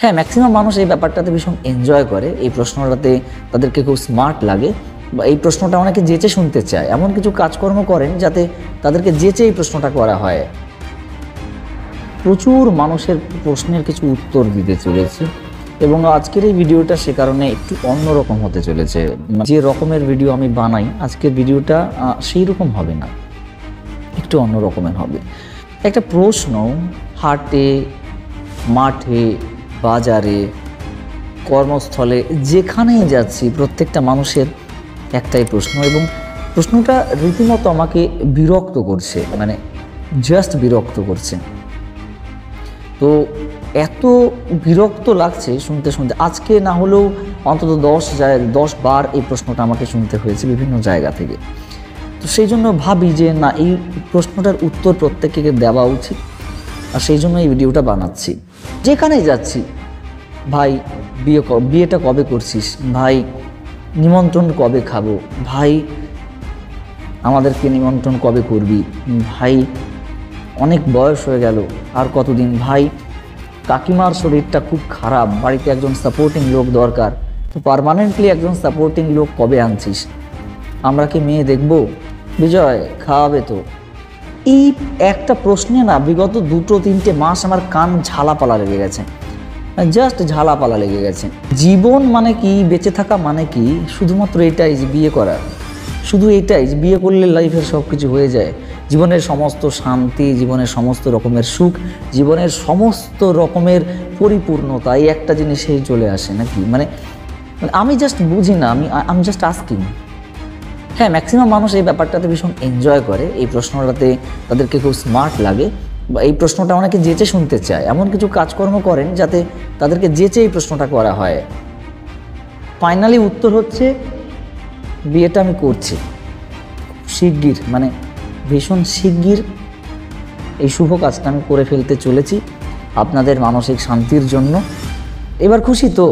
হ্যাঁ, ম্যাক্সিমাম মানুষ এই ব্যাপারটাতে ভীষণ এনজয় করে। এই প্রশ্নটাতে তাদেরকে খুব স্মার্ট লাগে, বা এই প্রশ্নটা অনেকে যেচে শুনতে চায়। এমন কিছু কাজকর্ম করেন যাতে তাদেরকে যেচে এই প্রশ্নটা করা হয়। প্রচুর মানুষের প্রশ্নের কিছু উত্তর দিতে চলেছি, এবং আজকের এই ভিডিওটা সে কারণে একটু অন্যরকম হতে চলেছে। যে রকমের ভিডিও আমি বানাই, আজকের ভিডিওটা সেই রকম হবে না, একটু অন্য রকমের হবে। একটা প্রশ্ন হাটে, মাঠে, বাজারে, কর্মস্থলে, যেখানেই যাচ্ছি প্রত্যেকটা মানুষের একটাই প্রশ্ন, এবং প্রশ্নটা রীতিমতো আমাকে বিরক্ত করছে, মানে জাস্ট বিরক্ত করছে। তো এত বিরক্ত লাগছে শুনতে শুনতে, আজকে না হলেও অন্তত 10 বার এই প্রশ্নটা আমাকে শুনতে হয়েছে বিভিন্ন জায়গা থেকে। তো সেই জন্য ভাবি যে না, এই প্রশ্নটার উত্তর প্রত্যেককে দেওয়া উচিত, আর সেই জন্য এই ভিডিওটা বানাচ্ছি। যেখানেই যাচ্ছি, ভাই বিয়েটা কবে করছিস, ভাই নিমন্ত্রণ কবে খাবো, ভাই আমাদেরকে নিমন্ত্রণ কবে করবি, ভাই অনেক বয়স হয়ে গেল আর কতদিন, ভাই কাকিমার শরীরটা খুব খারাপ, বাড়িতে একজন সাপোর্টিং লোক দরকার, তো পার্মানেন্টলি একজন সাপোর্টিং লোক কবে আনছিস, আমরা কি মেয়ে দেখব, বিজয় খাওয়াবে তো। এই একটা প্রশ্নে না বিগত 2-3 মাস আমার কান ঝালাপালা লেগে গেছে, জাস্ট ঝালাপালা লেগে গেছে। জীবন মানে কি, বেঁচে থাকা মানে কি, শুধুমাত্র এটাই যে বিয়ে করা, শুধু এটাই যে বিয়ে করলে লাইফের সব কিছু হয়ে যায়, জীবনের সমস্ত শান্তি, জীবনের সমস্ত রকমের সুখ, জীবনের সমস্ত রকমের পরিপূর্ণতা এই একটা জিনিসেই চলে আসে নাকি? মানে আমি জাস্ট বুঝি না, আমি জাস্ট আস্কিং। হ্যাঁ, ম্যাক্সিমাম মানুষ এই ব্যাপারটাতে ভীষণ এনজয় করে, এই প্রশ্নটাতে তাদেরকে খুব স্মার্ট লাগে, বা এই প্রশ্নটা অনেকে যেচে শুনতে চায়। এমন কিছু কাজকর্ম করেন যাতে তাদেরকে যেচে এই প্রশ্নটা করা হয়। ফাইনালি উত্তর হচ্ছে বিয়েটা আমি করছি শিগগির, মানে ভীষণ শিগগির এই শুভ কাজটা আমি করে ফেলতে চলেছি আপনাদের মানসিক শান্তির জন্য। এবার খুশি তো?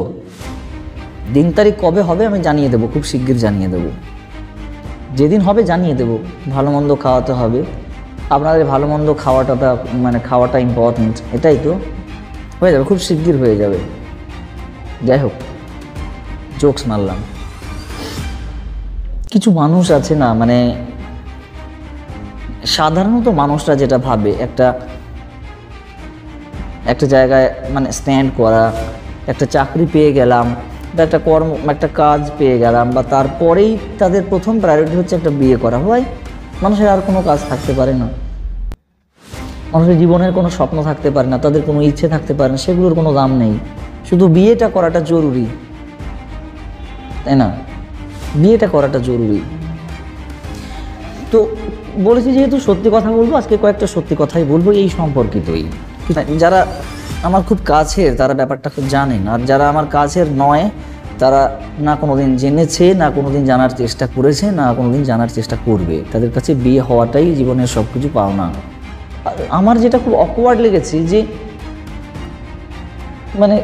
দিন তারিখ কবে হবে আমি জানিয়ে দেবো, খুব শিগগির জানিয়ে দেবো, যেদিন হবে জানিয়ে দেবো। ভালো মন্দ খাওয়াতে হবে আপনাদের, ভালো মন্দ খাওয়াটা ইম্পর্টেন্ট, এটাই তো। হয়ে যাবে, খুব শিগগির হয়ে যাবে। যাই হোক, জোকস মারলাম। কিছু মানুষ আছে না, মানে সাধারণত মানুষরা যেটা ভাবে, একটা জায়গায় মানে স্ট্যান্ড করা, একটা চাকরি পেয়ে গেলাম, বা একটা কাজ পেয়ে গেলাম, বা তারপরেই তাদের প্রথম প্রায়োরিটি হচ্ছে একটা বিয়ে করা। হয় মানুষের আর কোনো কাজ থাকতে পারে না, মানুষের জীবনের কোনো স্বপ্ন থাকতে পারে না, তাদের কোনো ইচ্ছে থাকতে পারে না, সেগুলোর কোনো দাম নেই, শুধু বিয়েটা করাটা জরুরি, তাই না? বিয়েটা করাটা জরুরি। তো বলেছি যেহেতু সত্যি কথা বলবো, আজকে কয়েকটা সত্যি কথাই বলবো এই সম্পর্কিতই। যারা আমার খুব কাছের তারা ব্যাপারটা খুব জানেন, আর যারা আমার কাছের নয় তারা না কোনোদিন জেনেছে, না কোনোদিন জানার চেষ্টা করেছে, না কোনোদিন জানার চেষ্টা করবে। তাদের কাছে বিয়ে হওয়াটাই জীবনের সব কিছু পাওনা। আমার যেটা খুব অকওয়ার্ড লেগেছে যে মানে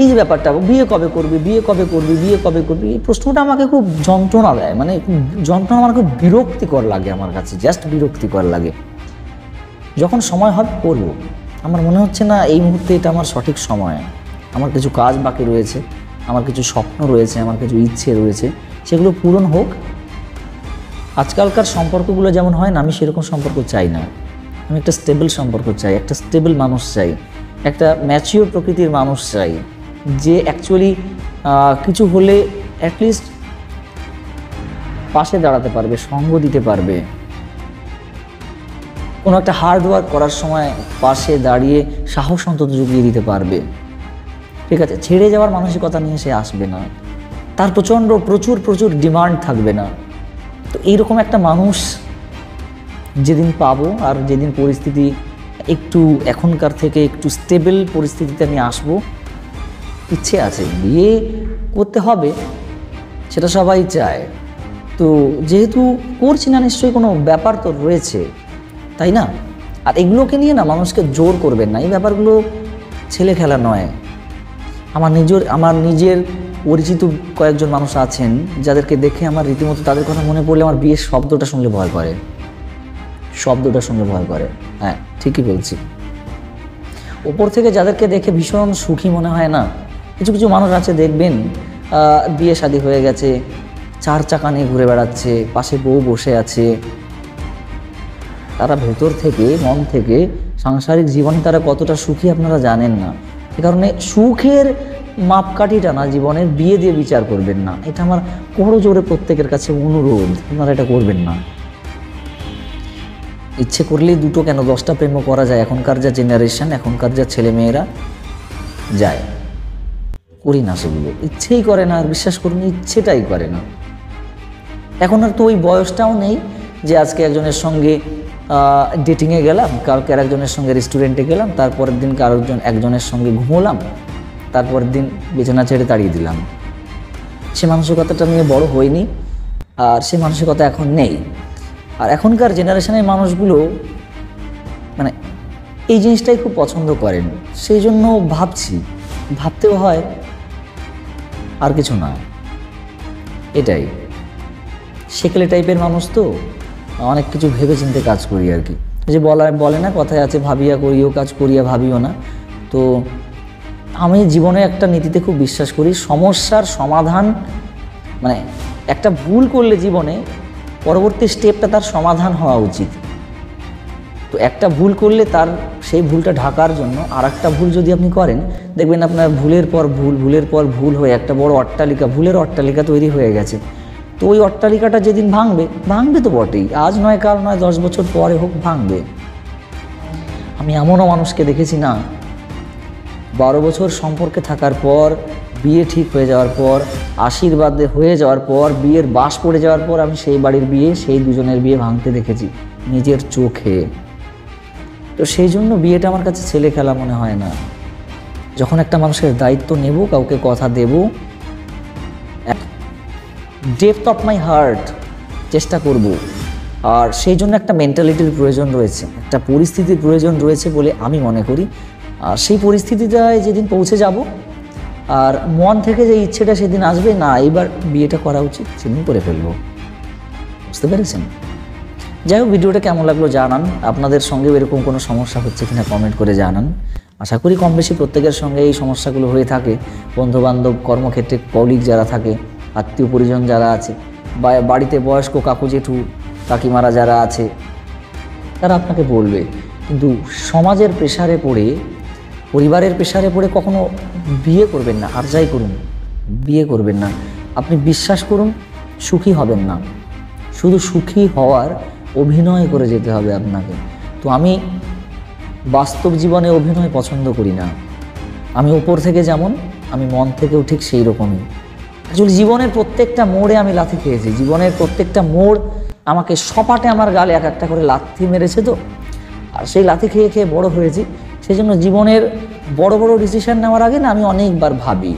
এই যে ব্যাপারটা, বিয়ে কবে করবি, বিয়ে কবে করবি, বিয়ে কবে করবি, এই প্রশ্নটা আমাকে খুব যন্ত্রণা দেয়, মানে যন্ত্রণা, আমার খুব বিরক্তিকর লাগে, আমার কাছে জাস্ট বিরক্তিকর লাগে। যখন সময় হবে করবো, আমার মনে হচ্ছে না এই মুহূর্তে এটা আমার সঠিক সময়। আমার কিছু কাজ বাকি রয়েছে, আমার কিছু স্বপ্ন রয়েছে, আমার কিছু ইচ্ছে রয়েছে, সেগুলো পূরণ হোক। আজকালকার সম্পর্কগুলো যেমন হয় না, আমি সেরকম সম্পর্ক চাই না। আমি একটা স্টেবল সম্পর্ক চাই, একটা স্টেবল মানুষ চাই, একটা ম্যাচিওর প্রকৃতির মানুষ চাই, যে অ্যাকচুয়ালি কিছু হলে অ্যাটলিস্ট পাশে দাঁড়াতে পারবে, সঙ্গ দিতে পারবে, কোনো একটা হার্ড ওয়ার্ক করার সময় পাশে দাঁড়িয়ে সাহস অন্তত জুগিয়ে দিতে পারবে। ঠিক আছে, ছেড়ে যাওয়ার মানসিকতা নিয়ে সে আসবে না, তার প্রচুর ডিমান্ড থাকবে না। তো এইরকম একটা মানুষ যেদিন পাবো, আর যেদিন পরিস্থিতি একটু এখনকার থেকে একটু স্টেবল পরিস্থিতিতে আমি আসবো, ইচ্ছে আছে, বিয়ে করতে হবে, সেটা সবাই চায়। তো যেহেতু করছি না, নিশ্চয়ই কোনো ব্যাপার তো রয়েছে, তাই না? আর এগুলোকে নিয়ে না মানুষকে জোর করবেন না, এই ব্যাপারগুলো ছেলে খেলা নয়। আমার নিজের পরিচিত কয়েকজন মানুষ আছেন যাদেরকে দেখে আমার রীতিমতো তাদের কথা মনে পড়লে আমার বিয়ের শব্দটা শুনলে ভয় করে, হ্যাঁ ঠিকই বলছি। ওপর থেকে যাদেরকে দেখে ভীষণ সুখী মনে হয় না, কিছু কিছু মানুষ আছে দেখবেন বিয়ে শাদী হয়ে গেছে, 4 চাকা নিয়ে ঘুরে বেড়াচ্ছে, পাশে বউ বসে আছে, তারা ভেতর থেকে মন থেকে সাংসারিক জীবনে তারা কতটা সুখী আপনারা জানেন না। সে কারণে সুখের মাপকাঠিটা না জীবনের বিয়ে দিয়ে বিচার করবেন না, এটা আমার বড় জোরে প্রত্যেকের কাছে অনুরোধ, আপনারা এটা করবেন না। ইচ্ছে করলেই 2টো কেন 10টা প্রেমও করা যায়, এখনকার যা জেনারেশন, এখনকার যা ছেলেমেয়েরা যায়, করি না সেগুলো, ইচ্ছেই করে না। আর বিশ্বাস করুন, ইচ্ছেটাই করে না। এখন আর তো ওই বয়সটাও নেই যে আজকে একজনের সঙ্গে ডেটিংয়ে গেলাম, কালকে আরেকজনের সঙ্গে রেস্টুরেন্টে গেলাম, তারপরের দিন একজনের সঙ্গে ঘুমোলাম, তারপরের দিন বিছানা ছেড়ে তাড়িয়ে দিলাম। সে মানসিকতাটা নিয়ে বড় হয়নি, আর সে মানসিকতা এখন নেই। আর এখনকার জেনারেশনের মানুষগুলো মানে এই জিনিসটাই খুব পছন্দ করেন। সেই জন্য ভাবতেও হয়, আর কিছু না, এটাই সেকেলে টাইপের মানুষ তো, অনেক কিছু ভেবে চিন্তে কাজ করি আর কি। যে বলে না, কথায় আছে, ভাবিয়া করিও কাজ, করিয়া ভাবিও না। তো আমি জীবনে একটা নীতিতে খুব বিশ্বাস করি, সমস্যার সমাধান মানে একটা ভুল করলে জীবনে পরবর্তী স্টেপটা তার সমাধান হওয়া উচিত। তো একটা ভুল করলে তার সেই ভুলটা ঢাকার জন্য আর একটা ভুল যদি আপনি করেন, দেখবেন আপনার ভুলের পর ভুল হয়ে একটা বড় অট্টালিকা, ভুলের অট্টালিকা তৈরি হয়ে গেছে। তো ওই অট্টালিকাটা যেদিন ভাঙবে তো বটেই, আজ নয় কাল নয় 10 বছর পরে হোক ভাঙবে। আমি এমনও মানুষকে দেখেছি না, 12 বছর সম্পর্কে থাকার পর, বিয়ে ঠিক হয়ে যাওয়ার পর, আশীর্বাদ হয়ে যাওয়ার পর, বিয়ের বাস পড়ে যাওয়ার পর আমি সেই বাড়ির বিয়ে, সেই দুজনের বিয়ে ভাঙতে দেখেছি নিজের চোখে। তো সেই জন্য বিয়েটা আমার কাছে ছেলে খেলা মনে হয় না। যখন একটা মানুষের দায়িত্ব নেব, কাউকে কথা দেব, ডেপথ অফ মাই হার্ট চেষ্টা করব। আর সেই জন্য একটা মেন্টালিটির প্রয়োজন রয়েছে, একটা পরিস্থিতির প্রয়োজন রয়েছে বলে আমি মনে করি। আর সেই পরিস্থিতিটায় যেদিন পৌঁছে যাব, আর মন থেকে যে ইচ্ছেটা সেদিন আসবে, না এইবার বিয়েটা করা উচিত, সেদিন করে ফেলবো। বুঝতে পেরেছেন? যাই হোক, ভিডিওটা কেমন লাগলো জানান। আপনাদের সঙ্গেও এরকম কোনো সমস্যা হচ্ছে কিনা কমেন্ট করে জানান। আশা করি কম বেশি প্রত্যেকের সঙ্গে এই সমস্যাগুলো হয়ে থাকে। বন্ধুবান্ধব, কর্মক্ষেত্রে কলিগ যারা থাকে, আত্মীয় পরিজন যারা আছে, বা বাড়িতে বয়স্ক কাকু জেঠু কাকিমারা যারা আছে, তারা আপনাকে বলবে। কিন্তু সমাজের প্রেশারে পড়ে, পরিবারের প্রেশারে পড়ে কখনো বিয়ে করবেন না। আর যাই করুন, বিয়ে করবেন না। আপনি বিশ্বাস করুন, সুখী হবেন না। শুধু সুখী হওয়ার অভিনয় করে যেতে হবে আপনাকে। তো আমি বাস্তব জীবনে অভিনয় পছন্দ করি না। আমি উপর থেকে যেমন, আমি মন থেকেও ঠিক সেই রকমই। আসলে জীবনের প্রত্যেকটা মোড়ে আমি লাথি খেয়েছি। জীবনের প্রত্যেকটা মোড় আমাকে সপাটে আমার গালে এক একটা করে লাথি মেরেছে। তো আর সেই লাথি খেয়ে খেয়ে বড় হয়েছি। সেই জন্য জীবনের বড় বড় ডিসিশন নেওয়ার আগে না আমি অনেকবার ভাবি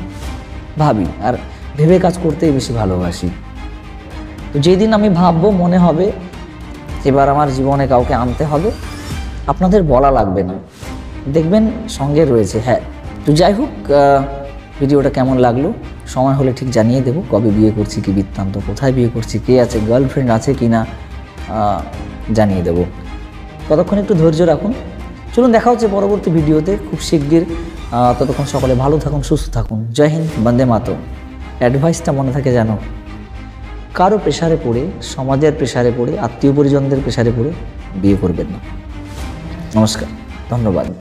আর ভেবে কাজ করতেই বেশি ভালোবাসি। তো যেদিন আমি ভাববো, মনে হবে এবার আমার জীবনে কাউকে আনতে হবে, আপনাদের বলা লাগবে না, দেখবেন সঙ্গে রয়েছে। হ্যাঁ, তো যাই হোক, ভিডিওটা কেমন লাগলো সময় হলে ঠিক জানিয়ে দেবো। কবে বিয়ে করছি, কি বৃত্তান্ত, কোথায় বিয়ে করছি, কে আছে, গার্লফ্রেন্ড আছে কি না জানিয়ে দেবো। ততক্ষণ একটু ধৈর্য রাখুন। চলুন, দেখা হচ্ছে পরবর্তী ভিডিওতে খুব শিগগির। ততক্ষণ সকলে ভালো থাকুন, সুস্থ থাকুন। জয় হিন্দ, বন্দে মাতরম। অ্যাডভাইসটা মনে থাকে যেন, কারো প্রেশারে পড়ে, সমাজের প্রেশারে পড়ে, আত্মীয় পরিজনদের প্রেশারে পড়ে বিয়ে করবেন না। নমস্কার, ধন্যবাদ।